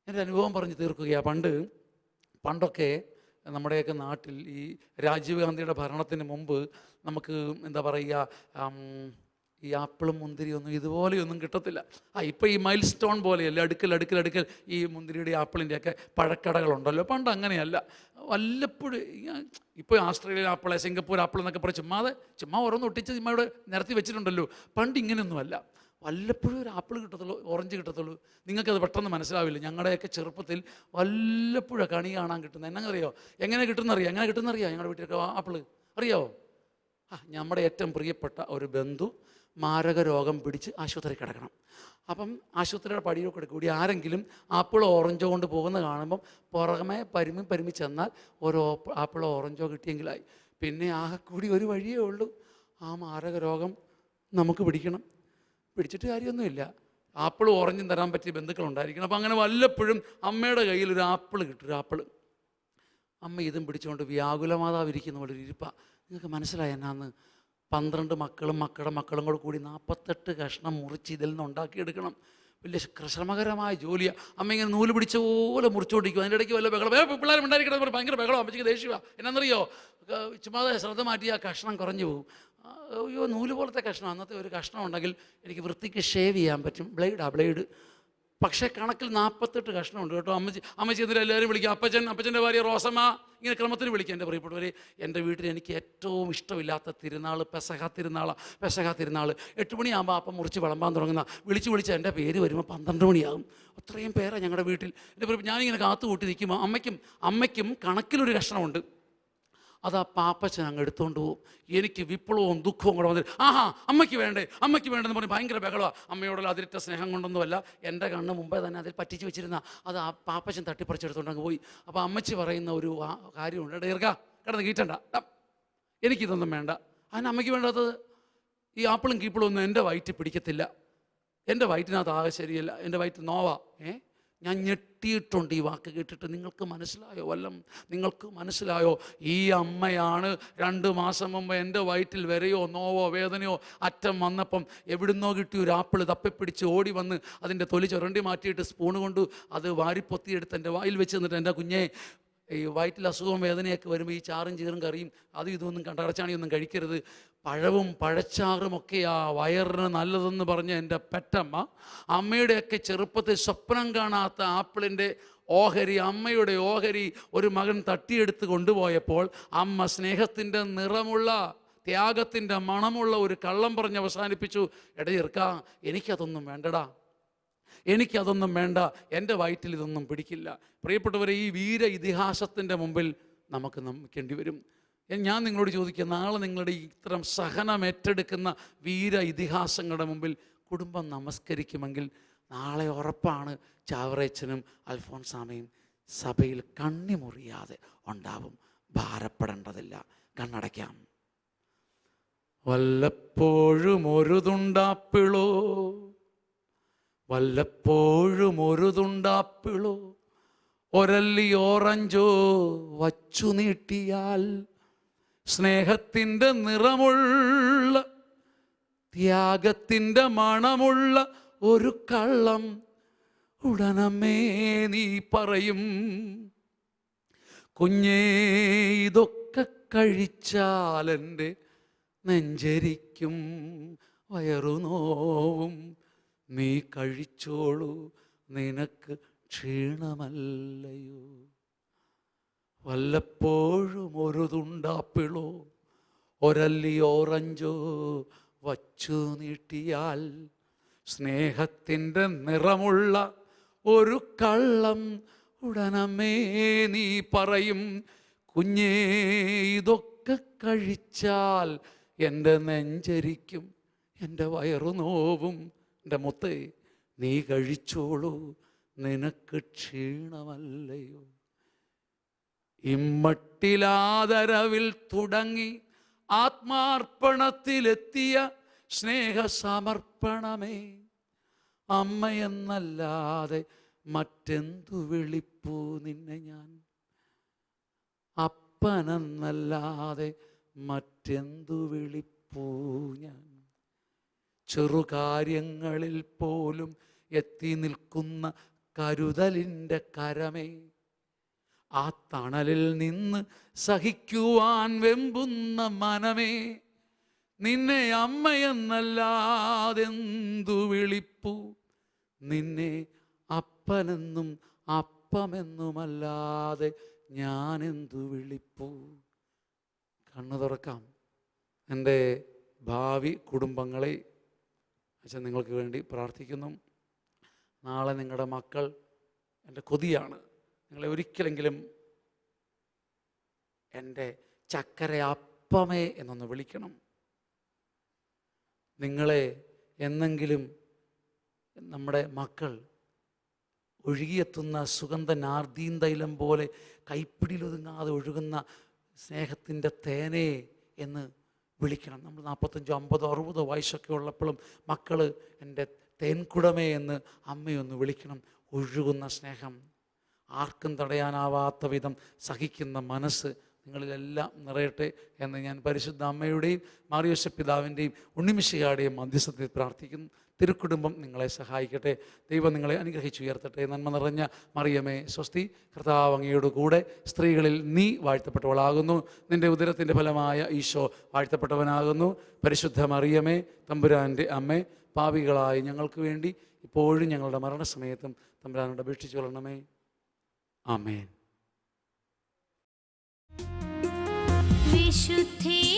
S1: എൻ്റെ അനുഭവം പറഞ്ഞു തീർക്കുകയാണ്. പണ്ടൊക്കെ നമ്മുടെയൊക്കെ നാട്ടിൽ ഈ രാജീവ് ഗാന്ധിയുടെ ഭരണത്തിന് മുമ്പ് നമുക്ക് എന്താ പറയുക, ഈ ആപ്പിളും മുന്തിരിയൊന്നും ഇതുപോലെയൊന്നും കിട്ടത്തില്ല. ഇപ്പോൾ ഈ മൈൽ സ്റ്റോൺ പോലെയല്ല, അടുക്കൽ ഈ മുന്തിരിയുടെ ആപ്പിളിൻ്റെയൊക്കെ പഴക്കടകളുണ്ടല്ലോ. പണ്ട് അങ്ങനെയല്ല. വല്ലപ്പോഴും ഇപ്പോൾ ആസ്ട്രേലിയൻ ആപ്പിള്, സിംഗപ്പൂർ ആപ്പിൾ എന്നൊക്കെ പറയും ചുമ്മാ ഓരോന്ന് ഒട്ടിച്ച് ചുമ്മാ ഇവിടെ നിരത്തി വെച്ചിട്ടുണ്ടല്ലോ. പണ്ട് ഇങ്ങനെയൊന്നുമല്ല. വല്ലപ്പോഴും ഒരു ആപ്പിൾ കിട്ടത്തുള്ളൂ, ഓറഞ്ച് കിട്ടത്തുള്ളൂ. നിങ്ങൾക്കത് പെട്ടെന്ന് മനസ്സിലാവില്ല. ഞങ്ങളുടെയൊക്കെ ചെറുപ്പത്തിൽ വല്ലപ്പോഴും കണി കാണാൻ കിട്ടുന്നത് എങ്ങനെ കിട്ടുന്നറിയാം ഞങ്ങളുടെ വീട്ടിലൊക്കെ ആപ്പിൾ അറിയാമോ? നമ്മുടെ ഏറ്റവും പ്രിയപ്പെട്ട ഒരു ബന്ധു മാരക രോഗം പിടിച്ച് ആശുപത്രി കിടക്കണം. അപ്പം ആശുപത്രിയുടെ പടിയൊക്കെ കൂടി ആരെങ്കിലും ആപ്പിളോ ഓറഞ്ചോ കൊണ്ട് പോകുന്ന കാണുമ്പം പുറമെ പരിമി ചെന്നാൽ ഓരോ ആപ്പിളോ ഓറഞ്ചോ കിട്ടിയെങ്കിലായി. പിന്നെ ആകെ കൂടി ഒരു വഴിയേ ഉള്ളൂ, ആ മാരക രോഗം നമുക്ക് പിടിച്ചിട്ട് കാര്യമൊന്നുമില്ല. ആപ്പിളും ഓറഞ്ചും തരാൻ പറ്റിയ ബന്ധുക്കളുണ്ടായിരിക്കണം. അപ്പം അങ്ങനെ വല്ലപ്പോഴും അമ്മയുടെ കയ്യിൽ ഒരു ആപ്പിൾ കിട്ടും. അമ്മ ഇതും പിടിച്ചുകൊണ്ട് വ്യാകുലമാതാവിരിക്കുന്ന പോലെ ഒരു ഇരിപ്പാണ്. നിങ്ങൾക്ക് മനസ്സിലായി എന്നാന്ന്? 12 മക്കളും മക്കളുടെ കൂടെ കൂടി 48 കഷ്ണം മുറിച്ച് ഇതിൽ നിന്ന് ഉണ്ടാക്കിയെടുക്കണം. വലിയ ശ്രമകരമായ ജോലിയാണ്. അമ്മ ഇങ്ങനെ നൂല് പിടിച്ച പോലെ മുറിച്ചുകൊണ്ടിരിക്കും. അതിൻ്റെ ഇടയ്ക്ക് വല്ല ബഹളം, പിള്ളേർ ഉണ്ടായിരിക്കണം, ഭയങ്കര ബഹളം. അമ്മച്ചിക്ക് ദേഷ്യമാണ്. എന്നാന്നറിയോ? ചുമ്മാതെ ശ്രദ്ധ മാറ്റി ആ കഷ്ണം കുറഞ്ഞു പോകും. അയ്യോ, നൂല് പോലത്തെ കഷ്ണം. അന്നത്തെ ഒരു കഷ്ണം ഉണ്ടെങ്കിൽ എനിക്ക് വൃത്തിക്ക് ഷേവ് ചെയ്യാൻ പറ്റും. ബ്ലേഡ് പക്ഷേ കണക്കിൽ 48 കഷ്ണമുണ്ട് കേട്ടോ. അമ്മച്ചി എന്നിട്ട് എല്ലാവരും വിളിക്കുക, അപ്പച്ചൻ്റെ ഭാര്യ റോസമ്മ, ഇങ്ങനെ ക്രമത്തിന് വിളിക്കുക. എൻ്റെ പ്രിയപ്പെട്ടവരെ, എൻ്റെ വീട്ടിൽ എനിക്ക് ഏറ്റവും ഇഷ്ടമില്ലാത്ത തിരുനാൾ പെസഹ തിരുനാൾ. 8 മണിയാകുമ്പോൾ അപ്പം മുറിച്ച് വിളമ്പാൻ തുടങ്ങുന്ന വിളിച്ച് എൻ്റെ പേര് വരുമ്പോൾ 12 മണിയാകും. അത്രയും പേരാണ് ഞങ്ങളുടെ വീട്ടിൽ. എൻ്റെ ഞാനിങ്ങനെ കാത്തുകൂട്ടി നിൽക്കുമ്പോൾ അമ്മയ്ക്കും കണക്കിലൊരു കഷ്ണമുണ്ട്. അത് ആ പാപ്പച്ചൻ അങ്ങ് എടുത്തുകൊണ്ട് പോകും. എനിക്ക് വിപ്ലവവും ദുഃഖവും കൂടെ വന്നിട്ട് അമ്മയ്ക്ക് വേണ്ടെന്ന് പറഞ്ഞ് ഭയങ്കര ബഹളമാണ്. അമ്മയോടുള്ള അതിരിട്ട സ്നേഹം കൊണ്ടൊന്നുമല്ല, എൻ്റെ കണ്ണ് മുമ്പേ തന്നെ അതിൽ പറ്റിച്ച് വെച്ചിരുന്ന അത് ആ പാപ്പച്ചൻ തട്ടിപ്പറിച്ചെടുത്തുകൊണ്ട് അങ്ങ് പോയി. അപ്പോൾ അമ്മച്ചി പറയുന്ന ഒരു കാര്യമുണ്ട്, കിടന്ന് കീറ്റണ്ട, എനിക്കിതൊന്നും വേണ്ട. അതിന് അമ്മയ്ക്ക് വേണ്ടാത്തത് ഈ ആപ്പിളും കീപ്പിളും ഒന്നും എൻ്റെ വയറ്റിൽ പിടിക്കത്തില്ല. എൻ്റെ വയറ്റിനകത്ത് ആകെ ശരിയല്ല, എൻ്റെ വയറ്റ് നോവാ. ഞാൻ ഞെട്ടിയിട്ടുണ്ട് ഈ വാക്ക് കേട്ടിട്ട്. നിങ്ങൾക്ക് മനസ്സിലായോ? ഈ അമ്മയാണ് 2 മാസം മുമ്പ് എൻ്റെ വയറ്റിൽ വരെയോ നോവോ വേദനയോ അറ്റം വന്നപ്പം എവിടുന്നോ കിട്ടിയ ഒരു ആപ്പിൾ തപ്പിപ്പിടിച്ച് ഓടി വന്ന് അതിൻ്റെ തൊലി ചുരണ്ടി മാറ്റിയിട്ട് സ്പൂണ് കൊണ്ട് അത് വാരിപ്പൊത്തിയെടുത്ത് എൻ്റെ വായിൽ വെച്ച് തന്നിട്ട്, എൻ്റെ കുഞ്ഞെ, ഈ വയറ്റിൽ അസുഖവും വേദനയൊക്കെ വരുമ്പോൾ ഈ ചാറും ചീറും കറിയും അതും ഇതൊന്നും കണ്ടടച്ചാണിയൊന്നും കഴിക്കരുത്, പഴവും പഴച്ചാറുമൊക്കെയാ വയറിന് നല്ലതെന്ന് പറഞ്ഞ എൻ്റെ പെറ്റമ്മ, അമ്മയുടെയൊക്കെ ചെറുപ്പത്തിൽ സ്വപ്നം കാണാത്ത ആപ്പിളിൻ്റെ അമ്മയുടെ ഓഹരി ഒരു മകൻ തട്ടിയെടുത്ത് കൊണ്ടുപോയപ്പോൾ അമ്മ സ്നേഹത്തിൻ്റെ നിറമുള്ള, ത്യാഗത്തിൻ്റെ മണമുള്ള ഒരു കള്ളം പറഞ്ഞ് അവസാനിപ്പിച്ചു. എടീർക്കാ, എനിക്കതൊന്നും വേണ്ട, എൻ്റെ വയറ്റിൽ ഇതൊന്നും പിടിക്കില്ല. പ്രിയപ്പെട്ടവരെ, ഈ വീര ഇതിഹാസത്തിൻ്റെ മുമ്പിൽ നമുക്ക് നമിക്കേണ്ടി വരും. ഞാൻ നിങ്ങളോട് ചോദിക്കുക, നാളെ നിങ്ങളുടെ ഇത്തരം സഹനം ഏറ്റെടുക്കുന്ന വീര ഇതിഹാസങ്ങളുടെ മുമ്പിൽ കുടുംബം നമസ്കരിക്കുമെങ്കിൽ നാളെ ഉറപ്പാണ് ചാവറേച്ചനും അൽഫോൻസാമയും സഭയിൽ കണ്ണിമുറിയാതെ ഉണ്ടാവും. ഭാരപ്പെടേണ്ടതില്ല. കണ്ണടയ്ക്കാം. വല്ലപ്പോഴും ഒരു തുണ്ടാപ്പിളോ ഒരല്ലി ഓറഞ്ചോ വച്ചു നീട്ടിയാൽ, സ്നേഹത്തിൻ്റെ നിറമുള്ള, ത്യാഗത്തിൻ്റെ മണമുള്ള ഒരു കള്ളം ഉടനമേ നീ പറയും. കുഞ്ഞേ, ഇതൊക്കെ കഴിച്ചാലെൻ്റെ നെഞ്ചരിക്കും, വയറുനോവും, നീ കഴിച്ചോളൂ, നിനക്ക് ക്ഷീണമല്ലയോ. വല്ലപ്പോഴും ഒരു തുണ്ടാപ്പിളോ ഒരല്ലി ഓറഞ്ചോ വച്ചു നീട്ടിയാൽ, സ്നേഹത്തിൻ്റെ നിറമുള്ള ഒരു കള്ളം ഉടനമേ നീ പറയും. കുഞ്ഞേ, ഇതൊക്കെ കഴിച്ചാൽ എൻ്റെ നെഞ്ചരിക്കും, എൻ്റെ വയറുനോവും, എൻ്റെ മുത്തേ, നീ കഴിച്ചോളൂ, നിനക്ക് ക്ഷീണമല്ലയോ. ഇമ്മട്ടിലാദരവിൽ തുടങ്ങി ആത്മാർപ്പണത്തിലെത്തിയ സ്നേഹസമർപ്പണമേ, അമ്മയെന്നല്ലാതെ മറ്റെന്തു വിളിപ്പൂ നിന്നെ ഞാൻ, അപ്പനെന്നല്ലാതെ മറ്റെന്തു വിളിപ്പൂ ഞാൻ. ചെറുകാര്യങ്ങളിൽ പോലും എത്തി നിൽക്കുന്ന കരുതലിൻ്റെ കരമേ, ആ തണലിൽ നിന്ന് സഹിക്കുവാൻ വെമ്പുന്ന മനമേ, നിന്നെ അമ്മയെന്നല്ലാതെന്തു വിളിപ്പൂ, നിന്നെ അപ്പനെന്നും അപ്പമെന്നുമല്ലാതെ ഞാനെന്തു വിളിപ്പൂ. കണ്ണു തുറക്കാം. എൻ്റെ ഭാവി കുടുംബങ്ങളെ അച്ഛൻ നിങ്ങൾക്ക് വേണ്ടി പ്രാർത്ഥിക്കുന്നു. നാളെ നിങ്ങളുടെ മക്കൾ, എൻ്റെ കൊതിയാണ്, നിങ്ങളെ ഒരിക്കലെങ്കിലും എൻ്റെ ചക്കര അപ്പമേ എന്നൊന്ന് വിളിക്കണം. നിങ്ങളെ എന്നെങ്കിലും നമ്മുടെ മക്കൾ ഒഴുകിയെത്തുന്ന സുഗന്ധ നാർദീൻ തൈലം പോലെ കൈപ്പിടിയിലൊതുങ്ങാതെ ഒഴുകുന്ന സ്നേഹത്തിൻ്റെ തേനേ എന്ന് വിളിക്കണം. നമ്മൾ 45, 50, 60 വയസ്സൊക്കെ ഉള്ളപ്പോഴും മക്കൾ എൻ്റെ തേൻകുടമേ എന്ന് അമ്മയൊന്ന് വിളിക്കണം. ഒഴുകുന്ന സ്നേഹം, ആർക്കും തടയാനാവാത്ത വിധം സഹിക്കുന്ന മനസ്സ് നിങ്ങളിലെല്ലാം നിറയട്ടെ എന്ന് ഞാൻ പരിശുദ്ധ അമ്മയുടെയും മാറിയോസഫ് പിതാവിൻ്റെയും ഉണ്ണിമിശിഹായുടെയും മധ്യസ്ഥത്തിൽ പ്രാർത്ഥിക്കുന്നു. തിരുക്കുടുംബം നിങ്ങളെ സഹായിക്കട്ടെ. ദൈവം നിങ്ങളെ അനുഗ്രഹിച്ചുയർത്തട്ടെ. നന്മ നിറഞ്ഞ മറിയമേ സ്വസ്തി, കർത്താവ് അങ്ങയോട് കൂടെ സ്ത്രീകളിൽ നീ വാഴ്ത്തപ്പെട്ടവളാകുന്നു, നിൻ്റെ ഉദരത്തിൻ്റെ ഫലമായ ഈശോ വാഴ്ത്തപ്പെട്ടവനാകുന്നു. പരിശുദ്ധ മറിയമേ, തമ്പുരാൻ്റെ അമ്മേ, പാപികളായ ഞങ്ങൾക്ക് വേണ്ടി ഇപ്പോഴും ഞങ്ങളുടെ മരണസമയത്തും തമ്പുരാനോട് അപേക്ഷിച്ചു കൊള്ളണമേ. ആമേൻ.
S2: വിശുദ്ധി